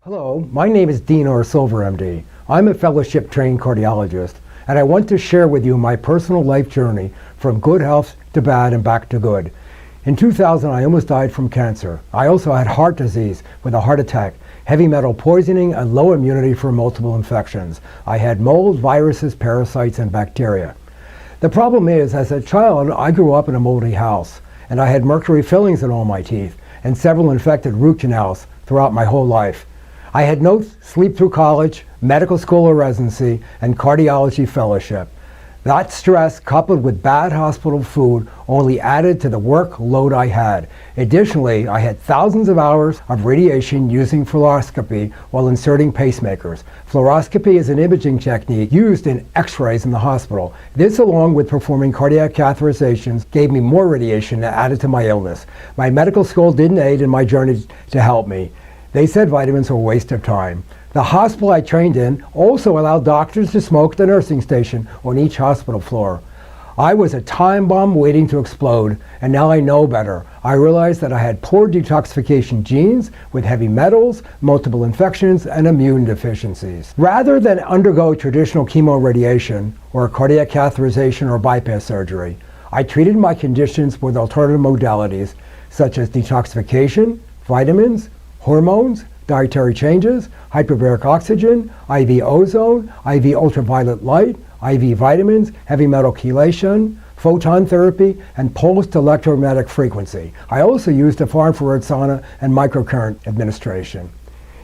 Hello, my name is Dean R. Silver, MD. I'm a fellowship-trained cardiologist, and I want to share with you my personal life journey from good health to bad and back to good. In 2000, I almost died from cancer. I also had heart disease with a heart attack, heavy metal poisoning, and low immunity for multiple infections. I had mold, viruses, parasites, and bacteria. The problem is, as a child, I grew up in a moldy house, and I had mercury fillings in all my teeth and several infected root canals throughout my whole life. I had no sleep through college, medical school or residency, and cardiology fellowship. That stress, coupled with bad hospital food, only added to the workload I had. Additionally, I had thousands of hours of radiation using fluoroscopy while inserting pacemakers. Fluoroscopy is an imaging technique used in x-rays in the hospital. This, along with performing cardiac catheterizations, gave me more radiation that added to my illness. My medical school didn't aid in my journey to help me. They said vitamins were a waste of time. The hospital I trained in also allowed doctors to smoke at the nursing station on each hospital floor. I was a time bomb waiting to explode, and now I know better. I realized that I had poor detoxification genes with heavy metals, multiple infections, and immune deficiencies. Rather than undergo traditional chemoradiation or cardiac catheterization or bypass surgery, I treated my conditions with alternative modalities such as detoxification, vitamins, hormones, dietary changes, hyperbaric oxygen, IV ozone, IV ultraviolet light, IV vitamins, heavy metal chelation, photon therapy, and pulsed electromagnetic frequency. I also used a far-infrared sauna and microcurrent administration.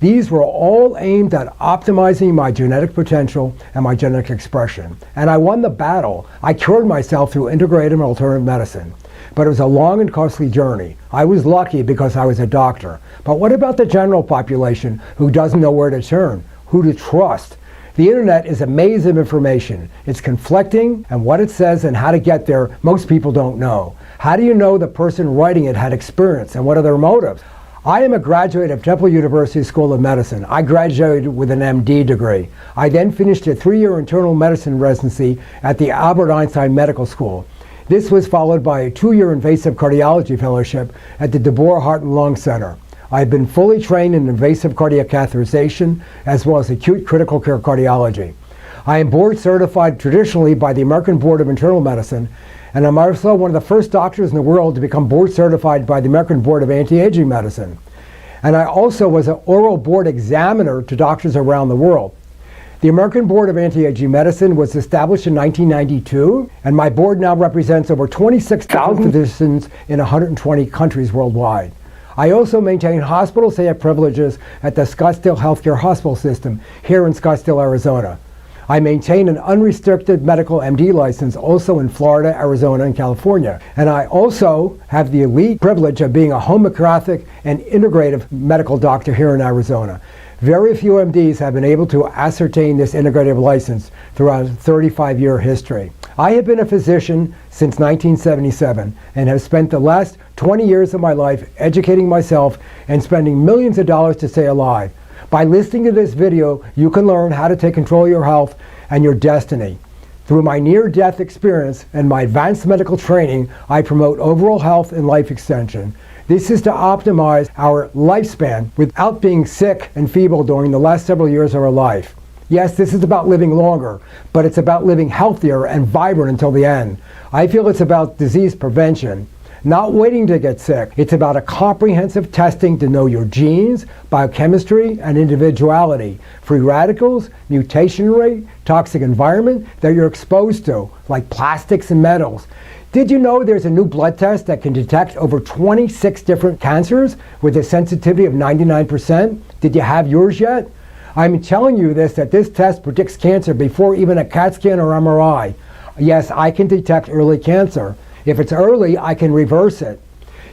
These were all aimed at optimizing my genetic potential and my genetic expression. And I won the battle. I cured myself through integrative and alternative medicine. But it was a long and costly journey. I was lucky because I was a doctor. But what about the general population who doesn't know where to turn, who to trust? The internet is a maze of information. It's conflicting, and what it says and how to get there, most people don't know. How do you know the person writing it had experience, and what are their motives? I am a graduate of Temple University School of Medicine. I graduated with an MD degree. I then finished a 3-year internal medicine residency at the Albert Einstein Medical School. This was followed by a 2-year invasive cardiology fellowship at the DeBoer Heart and Lung Center. I've been fully trained in invasive cardiac catheterization as well as acute critical care cardiology. I am board certified traditionally by the American Board of Internal Medicine, and I'm also one of the first doctors in the world to become board certified by the American Board of Anti-Aging Medicine. And I also was an oral board examiner to doctors around the world. The American Board of Anti-Aging Medicine was established in 1992, and my board now represents over 26,000 physicians in 120 countries worldwide. I also maintain hospital stay privileges at the Scottsdale Healthcare Hospital System here in Scottsdale, Arizona. I maintain an unrestricted medical MD license also in Florida, Arizona, and California. And I also have the elite privilege of being a homeopathic and integrative medical doctor here in Arizona. Very few MDs have been able to ascertain this integrative license throughout a 35-year history. I have been a physician since 1977 and have spent the last 20 years of my life educating myself and spending millions of dollars to stay alive. By listening to this video, you can learn how to take control of your health and your destiny. Through my near-death experience and my advanced medical training, I promote overall health and life extension. This is to optimize our lifespan without being sick and feeble during the last several years of our life. Yes, this is about living longer, but it's about living healthier and vibrant until the end. I feel it's about disease prevention, not waiting to get sick. It's about a comprehensive testing to know your genes, biochemistry, and individuality, free radicals, mutation rate, toxic environment that you're exposed to, like plastics and metals. Did you know there's a new blood test that can detect over 26 different cancers with a sensitivity of 99%? Did you have yours yet? I'm telling you that this test predicts cancer before even a CAT scan or MRI. Yes, I can detect early cancer. If it's early, I can reverse it.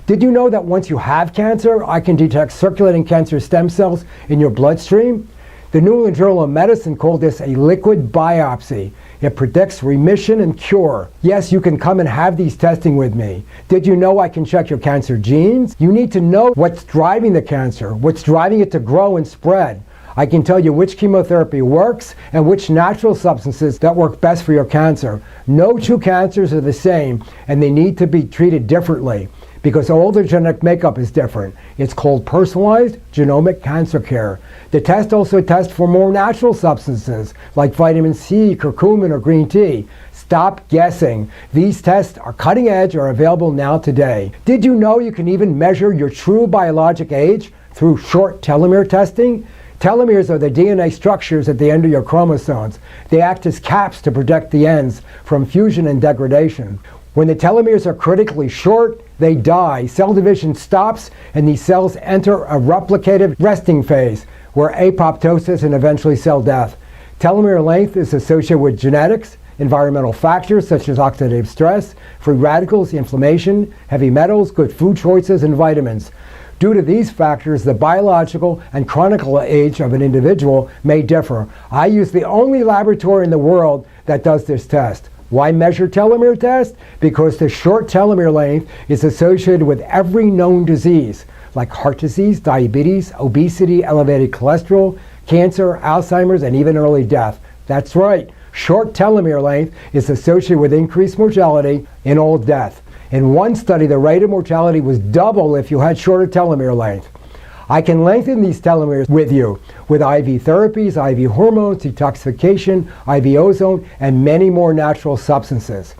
Did you know that once you have cancer, I can detect circulating cancer stem cells in your bloodstream? The New England Journal of Medicine called this a liquid biopsy. It predicts remission and cure. Yes, you can come and have these testing with me. Did you know I can check your cancer genes? You need to know what's driving the cancer, what's driving it to grow and spread. I can tell you which chemotherapy works and which natural substances that work best for your cancer. No two cancers are the same, and they need to be treated differently. because all the genetic makeup is different. It's called personalized genomic cancer care. The test also tests for more natural substances like vitamin C, curcumin, or green tea. Stop guessing. These tests are cutting edge, are available now today. Did you know you can even measure your true biologic age through short telomere testing? Telomeres are the DNA structures at the end of your chromosomes. They act as caps to protect the ends from fusion and degradation. When the telomeres are critically short, they die. Cell division stops, and these cells enter a replicative resting phase, where apoptosis and eventually cell death. Telomere length is associated with genetics, environmental factors such as oxidative stress, free radicals, inflammation, heavy metals, good food choices, and vitamins. Due to these factors, the biological and chronological age of an individual may differ. I use the only laboratory in the world that does this test. Why measure telomere test? Because the short telomere length is associated with every known disease, like heart disease, diabetes, obesity, elevated cholesterol, cancer, Alzheimer's, and even early death. That's right. Short telomere length is associated with increased mortality and old death. In one study, the rate of mortality was double if you had shorter telomere length. I can lengthen these telomeres with you with IV therapies, IV hormones, detoxification, IV ozone, and many more natural substances.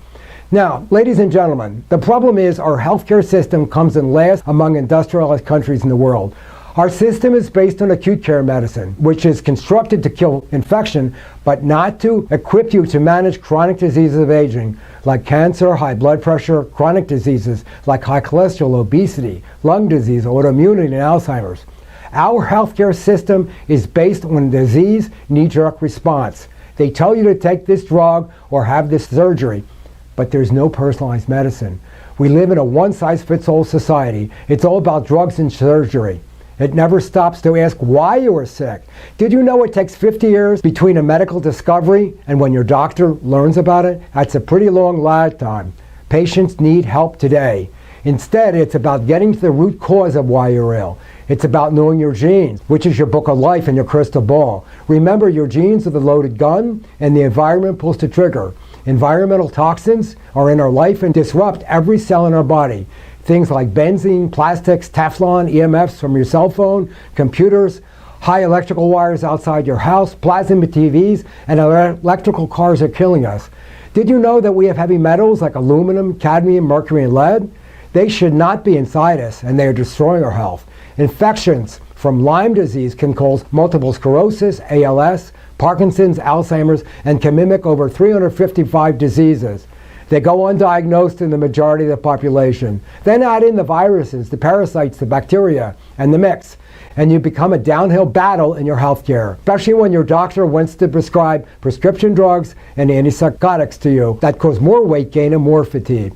Now, ladies and gentlemen, the problem is our healthcare system comes in last among industrialized countries in the world. Our system is based on acute care medicine, which is constructed to kill infection, but not to equip you to manage chronic diseases of aging, like cancer, high blood pressure, chronic diseases like high cholesterol, obesity, lung disease, autoimmunity, and Alzheimer's. Our healthcare system is based on disease knee-jerk response. They tell you to take this drug or have this surgery, but there's no personalized medicine. We live in a one-size-fits-all society. It's all about drugs and surgery. It never stops to ask why you are sick. Did you know it takes 50 years between a medical discovery and when your doctor learns about it? That's a pretty long lag time. Patients need help today. Instead, it's about getting to the root cause of why you're ill. It's about knowing your genes, which is your book of life and your crystal ball. Remember, your genes are the loaded gun, and the environment pulls the trigger. Environmental toxins are in our life and disrupt every cell in our body. Things like benzene, plastics, Teflon, EMFs from your cell phone, computers, high electrical wires outside your house, plasma TVs, and electrical cars are killing us. Did you know that we have heavy metals like aluminum, cadmium, mercury, and lead? They should not be inside us, and they are destroying our health. Infections from Lyme disease can cause multiple sclerosis, ALS, Parkinson's, Alzheimer's, and can mimic over 355 diseases. They go undiagnosed in the majority of the population. Then add in the viruses, the parasites, the bacteria, and the mix, and you become a downhill battle in your healthcare, especially when your doctor wants to prescribe prescription drugs and antipsychotics to you that cause more weight gain and more fatigue.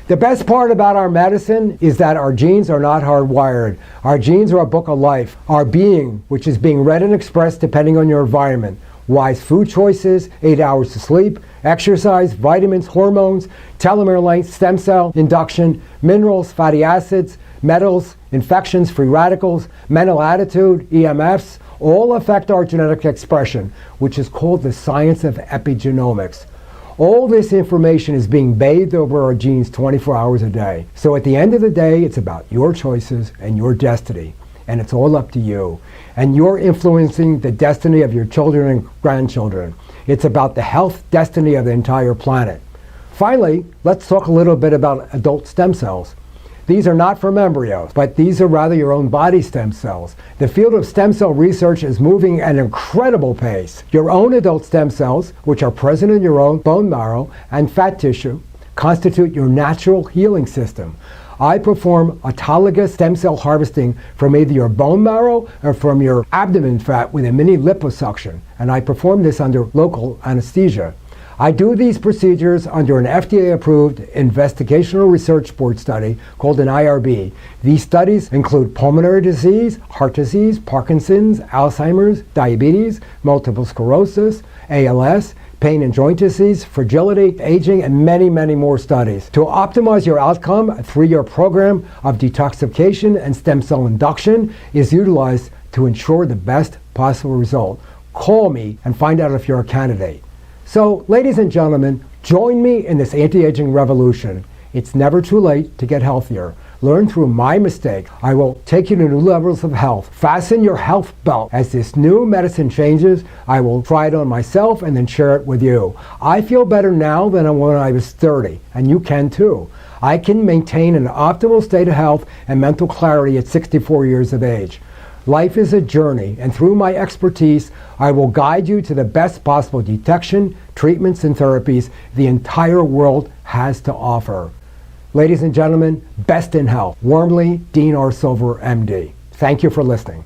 The best part about our medicine is that our genes are not hardwired. Our genes are a book of life, our being, which is being read and expressed depending on your environment. Wise food choices, 8 hours to sleep, exercise, vitamins, hormones, telomere length, stem cell induction, minerals, fatty acids, metals, infections, free radicals, mental attitude, EMFs, all affect our genetic expression, which is called the science of epigenomics. All this information is being bathed over our genes 24 hours a day. So at the end of the day, it's about your choices and your destiny. And it's all up to you. And you're influencing the destiny of your children and grandchildren. It's about the health destiny of the entire planet. Finally, let's talk a little bit about adult stem cells. These are not from embryos, but these are rather your own body stem cells. The field of stem cell research is moving at an incredible pace. Your own adult stem cells, which are present in your own bone marrow and fat tissue, constitute your natural healing system. I perform autologous stem cell harvesting from either your bone marrow or from your abdomen fat with a mini liposuction, and I perform this under local anesthesia. I do these procedures under an FDA-approved investigational research board study called an IRB. These studies include pulmonary disease, heart disease, Parkinson's, Alzheimer's, diabetes, multiple sclerosis, ALS, pain and joint disease, fragility, aging, and many, many more studies. To optimize your outcome, a 3-year program of detoxification and stem cell induction is utilized to ensure the best possible result. Call me and find out if you're a candidate. So, ladies and gentlemen, join me in this anti-aging revolution. It's never too late to get healthier. Learn through my mistake. I will take you to new levels of health. Fasten your health belt. As this new medicine changes, I will try it on myself and then share it with you. I feel better now than when I was 30, and you can too. I can maintain an optimal state of health and mental clarity at 64 years of age. Life is a journey, and through my expertise, I will guide you to the best possible detection, treatments, and therapies the entire world has to offer. Ladies and gentlemen, best in health. Warmly, Dean R. Silver, MD. Thank you for listening.